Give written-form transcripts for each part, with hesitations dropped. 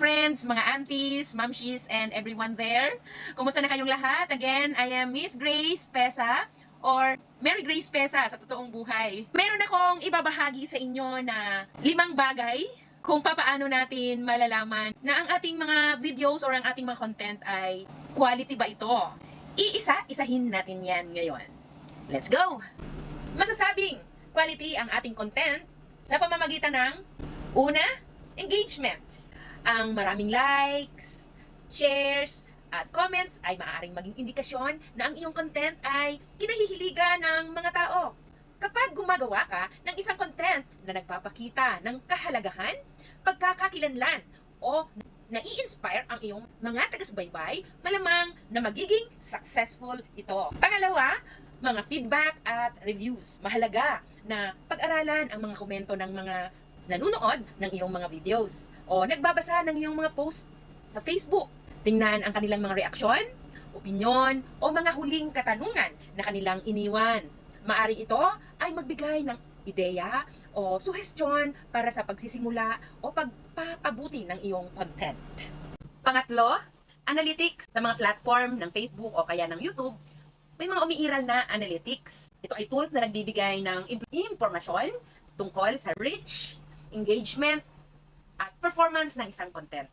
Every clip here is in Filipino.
friends, mga aunties, mamshis, and everyone there. Kumusta na kayong lahat? Again, I am Miss Grace Pesa or Mary Grace Pesa sa totoong buhay. Meron akong ibabahagi sa inyo na 5 bagay kung paano natin malalaman na ang ating mga videos or ang ating mga content ay quality ba ito. Iisa-isahin natin yan ngayon. Let's go! Masasabing quality ang ating content sa pamamagitan ng una, engagement. Ang maraming likes, shares, at comments ay maaaring maging indikasyon na ang iyong content ay kinahihiligan ng mga tao. Kapag gumagawa ka ng isang content na nagpapakita ng kahalagahan, pagkakakilanlan, o nai-inspire ang iyong mga taga-subaybay, malamang na magiging successful ito. Pangalawa, mga feedback at reviews. Mahalaga na pag-aralan ang mga komento ng mga nanonood ng iyong mga videos o nagbabasa ng iyong mga post sa Facebook. Tingnan ang kanilang mga reaksyon, opinyon, o mga huling katanungan na kanilang iniwan. Maaring ito ay magbigay ng ideya o suhestyon para sa pagsisimula o pagpapabuti ng iyong content. Pangatlo, analytics sa mga platform ng Facebook o kaya ng YouTube. May mga umiiral na analytics. Ito ay tools na nagbibigay ng impormasyon tungkol sa reach, engagement, at performance ng isang content.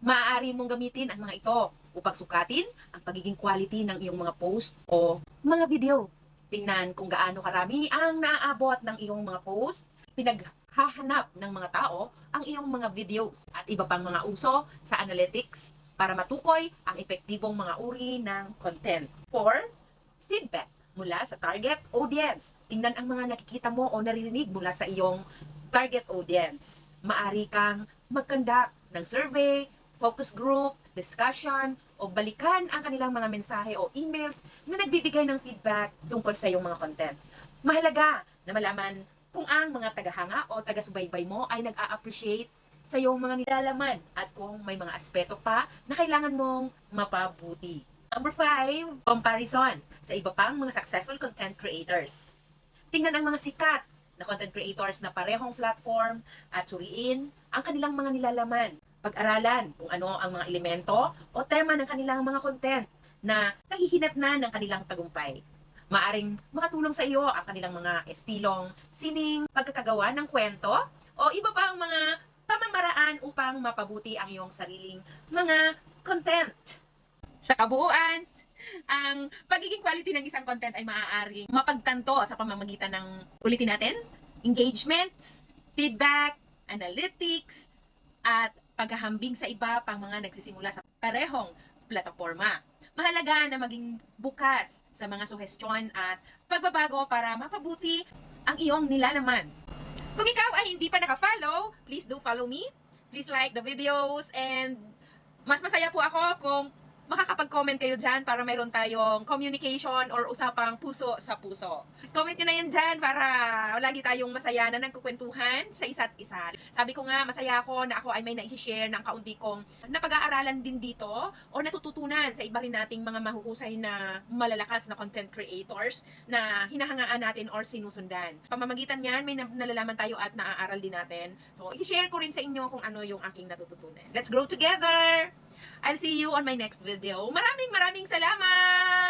Maaari mong gamitin ang mga ito upang sukatin ang pagiging quality ng iyong mga post o mga video. Tingnan kung gaano karami ang naaabot ng iyong mga post, pinaghahanap ng mga tao ang iyong mga videos at iba pang mga uso sa analytics para matukoy ang epektibong mga uri ng content. 4. Feedback mula sa target audience. Tingnan ang mga nakikita mo o naririnig mula sa iyong target audience. Maari kang mag-conduct ng survey, focus group, discussion, o balikan ang kanilang mga mensahe o emails na nagbibigay ng feedback tungkol sa iyong mga content. Mahalaga na malaman kung ang mga tagahanga o taga-subaybay mo ay nag-a-appreciate sa iyong mga nilalaman at kung may mga aspeto pa na kailangan mong mapabuti. Number 5, comparison sa iba pang mga successful content creators. Tingnan ang mga sikat na content creators na parehong platform at suriin ang kanilang mga nilalaman. Pag-aralan kung ano ang mga elemento o tema ng kanilang mga content na kahihinatnan ng kanilang tagumpay. Maaring makatulong sa iyo ang kanilang mga estilong, sining, pagkakagawa ng kwento o iba pang mga pamamaraan upang mapabuti ang iyong sariling mga content. Sa kabuuan, ang pagiging quality ng isang content ay maaaring mapagtanto sa pamamagitan ng, ulitin natin, engagements, feedback, analytics, at paghahambing sa iba pang mga nagsisimula sa parehong plataforma. Mahalaga na maging bukas sa mga suhestyon at pagbabago para mapabuti ang iyong nilalaman. Kung ikaw ay hindi pa naka-follow, please do follow me. Please like the videos and mas masaya po ako kung makakapag-comment kayo dyan para mayroon tayong communication or usapang puso sa puso. Comment nyo na yan dyan para lagi tayong masaya na nagkukwentuhan sa isa't isa. Sabi ko nga, masaya ako na ako ay may naisishare ng kaunti kong napag-aaralan din dito o natututunan sa iba rin nating mga mahuhusay na malalakas na content creators na hinahangaan natin or sinusundan. Pamamagitan yan, may nalalaman tayo at naaaral din natin. So, isishare ko rin sa inyo kung ano yung aking natututunan. Let's grow together! I'll see you on my next video. Maraming salamat!